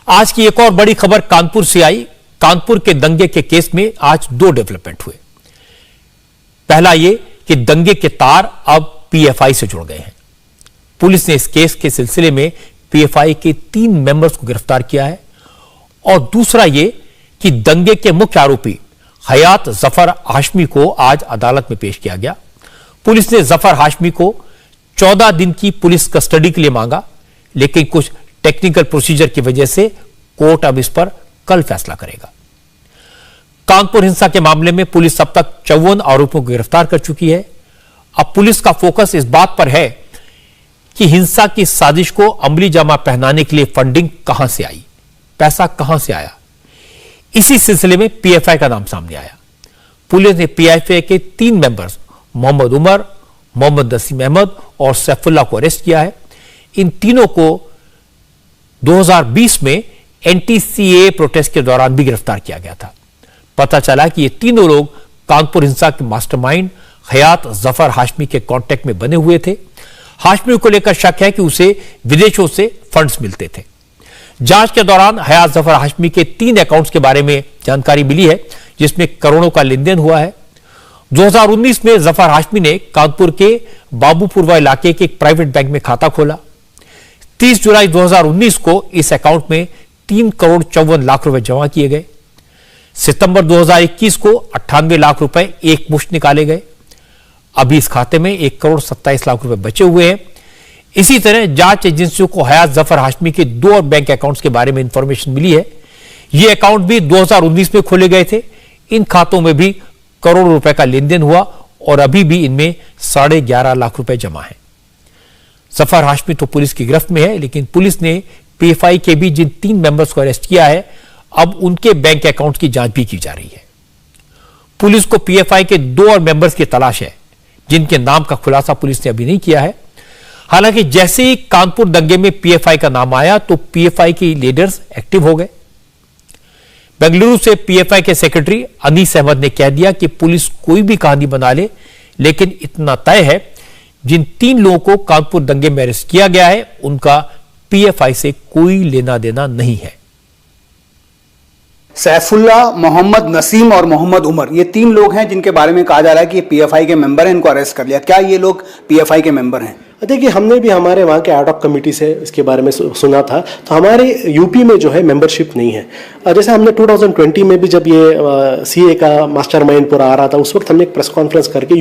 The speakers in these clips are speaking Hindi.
आज की एक और बड़ी खबर कानपुर से आई। कानपुर के दंगे के केस में आज दो डेवलपमेंट हुए। पहला यह कि दंगे के तार अब पीएफआई से जुड़ गए हैं। पुलिस ने इस केस के सिलसिले में पीएफआई के 3 मेंबर्स को गिरफ्तार किया है। और दूसरा यह कि दंगे के मुख्य आरोपी हयात जफर हाशमी को आज अदालत में पेश किया गया। पुलिस ने जफर हाशमी को 14 दिन की पुलिस कस्टडी के लिए मांगा, लेकिन कुछ टेक्निकल प्रोसीजर की वजह से कोर्ट अब इस पर कल फैसला करेगा। कानपुर हिंसा के मामले में पुलिस अब तक 54 आरोपियों को गिरफ्तार कर चुकी है। अब पुलिस का फोकस इस बात पर है कि हिंसा की साजिश को अमली जामा पहनाने के लिए फंडिंग कहां से आई, पैसा कहां से आया। इसी सिलसिले में पीएफआई का नाम सामने आया। पुलिस ने पीएफआई के 3 मेंबर्स मोहम्मद उमर, मोहम्मद नसीम अहमद और सैफुल्लाह को अरेस्ट किया है। इन तीनों को 2020 में एंटी-सीएए प्रोटेस्ट के दौरान भी गिरफ्तार किया गया था। पता चला कि ये तीनों लोग कानपुर हिंसा के मास्टरमाइंड हयात जफर हाशमी के कांटेक्ट में बने हुए थे। हाशमी को लेकर शक है कि उसे विदेशों से फंड्स मिलते थे। जांच के दौरान हयात जफर हाशमी के 3 अकाउंट्स के बारे में जानकारी मिली है, जिसमें करोड़ों का लेन देन हुआ है। 2019 में जफर हाशमी ने कानपुर के बाबूपुरवा इलाके के एक प्राइवेट बैंक में खाता खोला। 30 जुलाई 2019 को इस अकाउंट में 3 करोड़ 54 लाख रुपए जमा किए गए। सितंबर 2021 को 98 लाख रुपए एक मुश्त निकाले गए। अभी इस खाते में 1 करोड़ 27 लाख रुपए बचे हुए हैं। इसी तरह जांच एजेंसियों को हयात जफर हाशमी के 2 और बैंक अकाउंट्स के बारे में इंफॉर्मेशन मिली है। ये अकाउंट भी 2019 में खोले गए थे। इन खातों में भी करोड़ रुपए का लेन देन हुआ और अभी भी इनमें 11.5 लाख रुपए जमा है। जफर हाशमी तो पुलिस की गिरफ्त में है, लेकिन पुलिस ने पीएफआई के भी जिन 3 मेंबर्स को अरेस्ट किया है, अब उनके बैंक अकाउंट की जांच भी की जा रही है। पुलिस को पीएफआई के 2 और मेंबर्स की तलाश है, जिनके नाम का खुलासा पुलिस ने अभी नहीं किया है। हालांकि जैसे ही कानपुर दंगे में पीएफआई का नाम आया तो पीएफआई के लीडर्स एक्टिव हो गए। बेंगलुरु से पीएफआई के सेक्रेटरी अनीस अहमद ने कह दिया कि पुलिस कोई भी कहानी बना ले, लेकिन इतना तय है जिन 3 लोगों को कानपुर दंगे में अरेस्ट किया गया है, उनका पीएफआई से कोई लेना देना नहीं है। सैफुल्लाह, मोहम्मद नसीम और मोहम्मद उमर, ये 3 लोग हैं जिनके बारे में कहा जा रहा है कि पीएफआई के मेंबर हैं, इनको अरेस्ट कर लिया। क्या ये लोग पीएफआई के मेंबर हैं? देखिए, हमने भी हमारे वहाँ के एडॉक कमेटी से इसके बारे में सुना था, तो हमारे यूपी में जो है मेंबरशिप नहीं है। जैसे हमने 2020 में भी जब ये सीए का मास्टरमाइंड पूरा आ रहा था, उस वक्त हमने एक प्रेस कॉन्फ्रेंस करके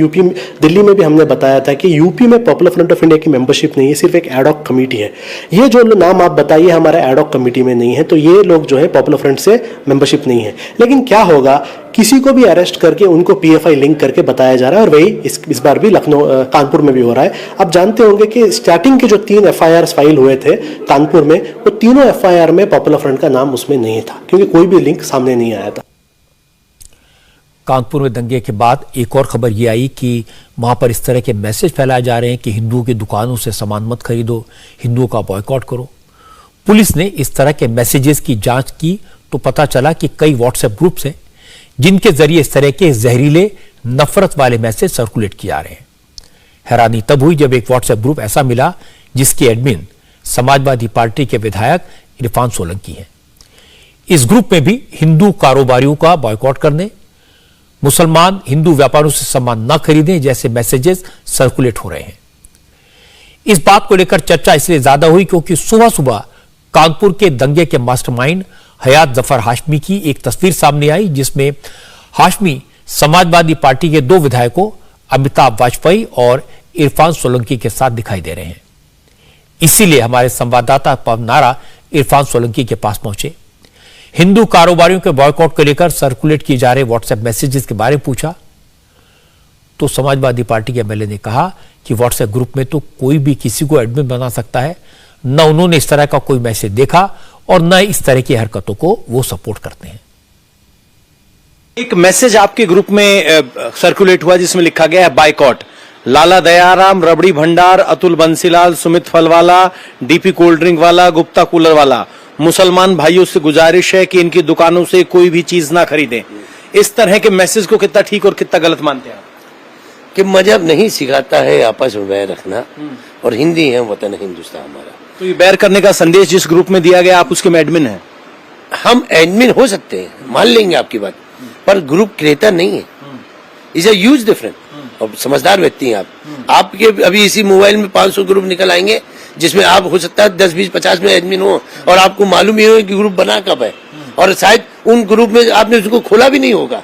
दिल्ली में भी हमने बताया था कि यूपी में पॉपुलर फ्रंट ऑफ इंडिया की मेंबरशिप नहीं है, सिर्फ एक एडॉक कमेटी है। ये जो नाम आप बताइए हमारे एडॉक कमेटी में नहीं है, तो ये लोग जो है पॉपुलर फ्रंट से मेंबरशिप नहीं है। लेकिन क्या होगा, किसी को भी अरेस्ट करके उनको पीएफआई लिंक करके बताया जा रहा है, और वही इस बार भी कानपुर में भी हो रहा है। आप जानते होंगे कि स्टार्टिंग के जो 3 एफआईआर फाइल हुए थे कानपुर में, वो तीनों एफआईआर में पॉपुलर फ्रंट का नाम उसमें नहीं था, क्योंकि कोई भी लिंक सामने नहीं आया था। कानपुर में दंगे के बाद एक और खबर यह आई कि वहां पर इस तरह के मैसेज फैलाए जा रहे हैं कि हिंदुओं की दुकानों से सामान मत खरीदो, हिंदुओं का बॉयकॉट करो। पुलिस ने इस तरह के मैसेजेस की जांच की तो पता चला कि कई व्हाट्सएप ग्रुप्स हैं जिनके जरिए इस तरह के जहरीले नफरत वाले मैसेज सर्कुलेट किए जा रहे हैं। हैरानी तब हुई जब एक व्हाट्सएप ग्रुप ऐसा मिला जिसके एडमिन समाजवादी पार्टी के विधायक इरफान सोलंकी हैं। इस ग्रुप में भी हिंदू कारोबारियों का बॉयकॉट करने, मुसलमान हिंदू व्यापारियों से सामान न खरीदें जैसे मैसेजेस सर्कुलेट हो रहे हैं। इस बात को लेकर चर्चा इसलिए ज्यादा हुई क्योंकि सुबह सुबह कानपुर के दंगे के मास्टरमाइंड हयात जफर हाशमी की एक तस्वीर सामने आई, जिसमें हाशमी समाजवादी पार्टी के 2 विधायकों अमिताभ वाजपेयी और इरफान सोलंकी के साथ दिखाई दे रहे हैं। इसीलिए हमारे संवाददाता पवन नारा इरफान सोलंकी के पास पहुंचे। हिंदू कारोबारियों के बॉयकॉट को लेकर सर्कुलेट किए जा रहे व्हाट्सएप मैसेजेस के बारे में पूछा तो समाजवादी पार्टी के एमएलए ने कहा कि व्हाट्सएप ग्रुप में तो कोई भी किसी को एडमिन बना सकता है, न उन्होंने इस तरह का कोई मैसेज देखा और न इस तरह की हरकतों को वो सपोर्ट करते हैं। एक मैसेज आपके ग्रुप में सर्कुलेट हुआ जिसमें लिखा गया है बाइकॉट। लाला Dayaram, Rabri Bhandar, Atul Bansilal, Sumit Phalwala, DP cold drink वाला, गुप्ता कूलर वाला, मुसलमान भाइयों से गुजारिश है कि इनकी दुकानों से कोई भी चीज ना खरीदें। इस तरह के मैसेज को कितना ठीक और कितना गलत मानते हैं? कि मजहब नहीं सिखाता है आपस में बैर रखना, और हिंदी है वतन हिंदुस्तान हमारा। तो ये बैर करने का संदेश जिस ग्रुप में दिया गया, आप उसके में एडमिन हैं? हम एडमिन हो सकते हैं, मान लेंगे आपकी बात, पर ग्रुप क्रिएटर नहीं है। Is a huge difference. और समझदार व्यक्ति हैं आप। आपके अभी इसी मोबाइल में 500 ग्रुप निकल आएंगे जिसमें आप हो सकता है 10, 20, 50 में एडमिन हो और आपको मालूम ही हो कि ग्रुप बना कब है, और शायद उन ग्रुप में आपने उसको खोला भी नहीं होगा।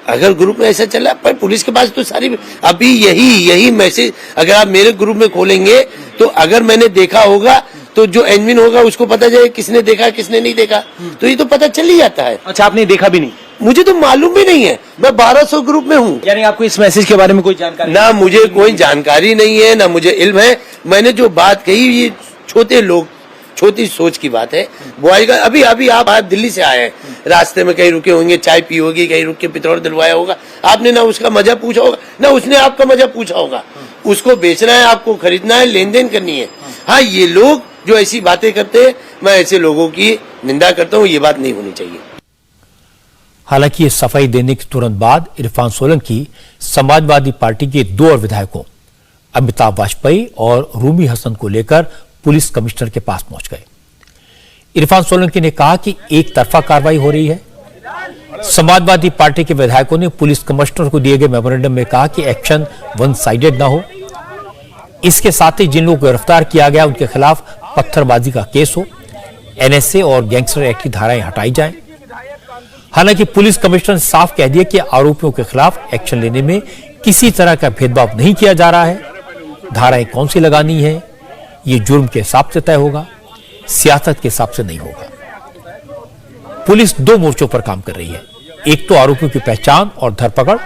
अगर ग्रुप में ऐसा चला, पर पुलिस के पास तो सारी अभी यही मैसेज अगर आप मेरे ग्रुप में खोलेंगे तो अगर मैंने देखा होगा तो जो एडमिन होगा उसको पता जाए किसने देखा किसने नहीं देखा, तो ये तो पता चल ही जाता है। अच्छा, आपने देखा भी नहीं? मुझे तो मालूम भी नहीं है, मैं 1200 ग्रुप में हूँ। यानी आपको इस मैसेज के बारे में कोई जानकारी? ना मुझे कोई जानकारी नहीं है, ना मुझे इल्म है। मैंने जो बात कही ये छोटे लोग, छोटी सोच की बात है। वो आएगा अभी आप दिल्ली से आए हैं, रास्ते में कहीं रुके होंगे, चाय पी होगी, कहीं रुक के पेट्रोल दिलवाया होगा, आपने ना उसका मजा पूछा होगा ना उसने आपका मजा पूछा होगा। उसको बेचना है, आपको खरीदना है, लेन देन करनी है। हाँ, ये लोग जो ऐसी बातें करते हैं, मैं ऐसे लोगों की निंदा करता हूँ, ये बात नहीं होनी चाहिए। हालांकि ये सफाई देने के तुरंत बाद इरफान सोलंकी समाजवादी पार्टी के 2 और विधायकों अमिताभ वाजपेयी और रूमी हसन को लेकर पुलिस कमिश्नर के पास पहुंच गए। इरफान सोलंकी ने कहा कि एक तरफा कार्रवाई हो रही है। समाजवादी पार्टी के विधायकों ने पुलिस कमिश्नर को दिए गए मेमोरेंडम में कहा कि एक्शन वन साइडेड ना हो। इसके साथ ही जिन लोगों को गिरफ्तार किया गया उनके खिलाफ पत्थरबाजी का केस हो, एनएसए और गैंगस्टर एक्ट की धाराएं हटाई जाएं। हालांकि पुलिस कमिश्नर ने साफ कह दिया कि आरोपियों के खिलाफ एक्शन लेने में किसी तरह का भेदभाव नहीं किया जा रहा है। धाराएं कौन सी लगानी है ये जुर्म के हिसाब से तय होगा, सियासत के हिसाब से नहीं होगा। पुलिस 2 मोर्चों पर काम कर रही है। एक तो आरोपियों की पहचान और धरपकड़,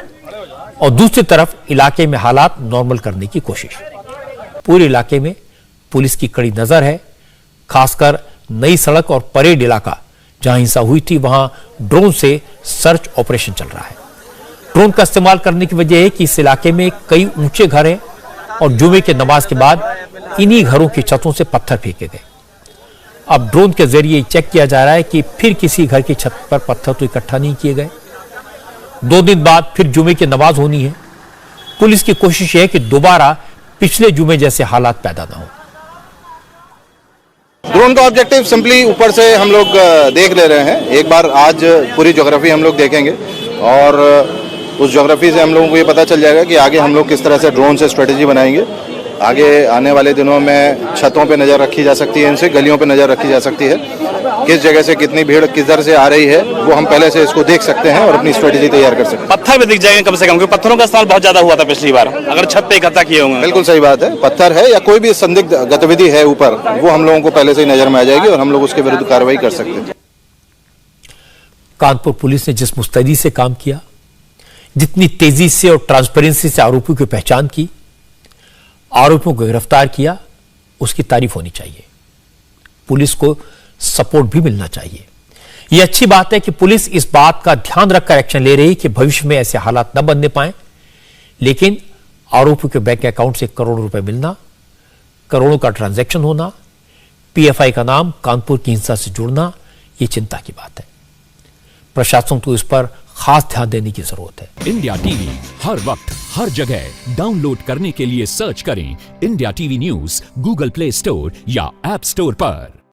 और दूसरी तरफ इलाके में हालात नॉर्मल करने की कोशिश। पूरे इलाके में पुलिस की कड़ी नजर है, खासकर नई सड़क और परेड इलाका जहां हिंसा हुई थी वहां ड्रोन से सर्च ऑपरेशन चल रहा है। ड्रोन का इस्तेमाल करने की वजह है कि इस इलाके में कई ऊंचे घर हैं और जुमे के नमाज के बाद इन्हीं घरों की छतों से पत्थर फेंके गए। अब ड्रोन के जरिए चेक किया जा रहा है कि फिर किसी घर की छत पर पत्थर तो इकट्ठा नहीं किए गए। 2 दिन बाद फिर जुमे की नमाज होनी है। पुलिस की कोशिश है कि दोबारा पिछले जुमे जैसे हालात पैदा ना हो। ड्रोन का ऑब्जेक्टिव सिंपली ऊपर से हम लोग देख ले रहे हैं। एक बार आज पूरी ज्योग्राफी हम लोग देखेंगे और उस ज्योग्राफी से हम लोगों को ये पता चल जाएगा कि आगे हम लोग किस तरह से ड्रोन से स्ट्रेटेजी बनाएंगे। आगे आने वाले दिनों में छतों पे नज़र रखी जा सकती है, इनसे गलियों पे नज़र रखी जा सकती है। किस जगह से कितनी भीड़ किधर से आ रही है वो हम पहले से इसको देख सकते हैं और अपनी स्ट्रेटेजी तैयार कर सकते हैं। पत्थर भी दिख जाएंगे कम से कम, क्योंकि पत्थरों का इस्तेमाल बहुत ज्यादा हुआ था पिछली बार, अगर छत पे इकट्ठा किए होंगे। बिल्कुल सही बात है, पत्थर है या कोई भी संदिग्ध गतिविधि है ऊपर, वो हम लोगों को पहले से ही नजर में आ जाएगी और हम लोग उसके विरुद्ध कार्रवाई कर सकते हैं। कानपुर पुलिस ने जिस मुस्तैदी से काम किया, जितनी तेजी से और ट्रांसपेरेंसी से आरोपियों की पहचान की, आरोपियों को गिरफ्तार किया, उसकी तारीफ होनी चाहिए। पुलिस को सपोर्ट भी मिलना चाहिए। यह अच्छी बात है कि पुलिस इस बात का ध्यान रखकर एक्शन ले रही है कि भविष्य में ऐसे हालात न बनने पाए। लेकिन आरोपियों के बैंक अकाउंट से करोड़ों रुपए मिलना, करोड़ों का ट्रांजैक्शन होना, पीएफआई का नाम कानपुर की हिंसा से जुड़ना, यह चिंता की बात है। प्रशासन को इस पर खास ध्यान देने की जरूरत है। इंडिया टीवी हर वक्त हर जगह डाउनलोड करने के लिए सर्च करें India TV news Google play store या ऐप स्टोर पर।